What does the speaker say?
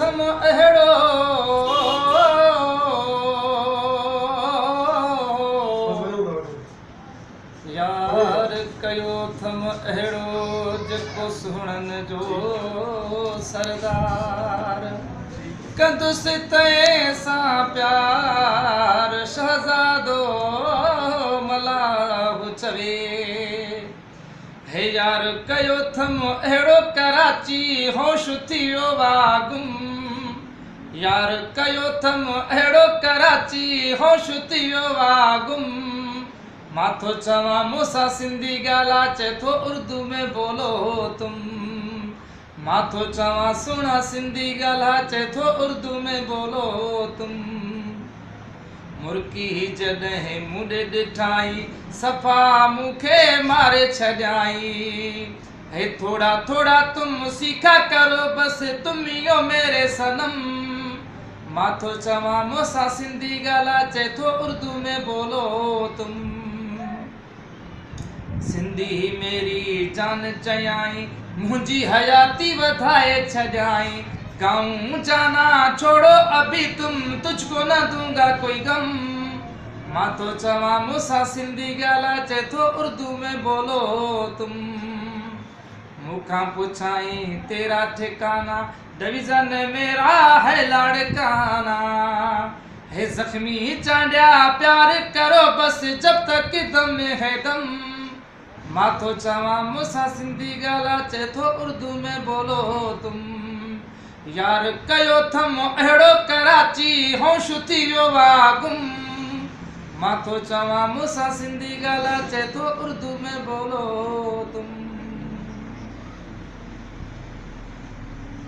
थम अहिड़ो यार कयो थम अहिड़ो जेको सुहिणनि जो सरदार कंदुसि तंहिं सां प्यार शहज़ादो मलाहु चवे हे यार कयो थम अहिड़ो कराची होश थी वियो वागुम यार कयो थम अहिड़ो कराची होश थी वियो वागुम मां थो चवां मूंसां सिंधी ॻाल्हाए चए थो उर्दू में बोलो तुम मां थो चवां सुहिणा सिंधी ॻाल्हाए चए थो उर्दू में बोलो तुम मुर्की जॾहिं मूं ॾे ॾिठाई सफ़ा मूंखे मारे छॾियाई हे थोड़ा थोड़ा तुम सीखा करो बस तुम यो मेरे सनम मां थो चवां मूंसां सिंधी ॻाल्हाए चए थो उर्दू में बोलो तुम सिंधी मेरी जान चयाई मुंहिंजी हयाती वधाए छॾियाई गाऊं जाना छोड़ो अभी तुम तुझको न दूंगा कोई गम मां थो चवां मूंसां सिंधी ॻाल्हाए चए थो उर्दू में बोलो तुम मूंखां पुछाई तेरा ठिकाना डिवीज़न मेरा है लाड़काना हे जख्मी चांडिया प्यार करो बस जब तक दम में है दम मां थो चवां मूंसां सिंधी ॻाल्हाए चए थो उर्दू में बोलो तुम यार कयो थम अहिड़ो कराची होश थी वियो वागुम मां थो चवां मूंसां सिंधी ॻाल्हाए चए थो उर्दू में बोलो तुम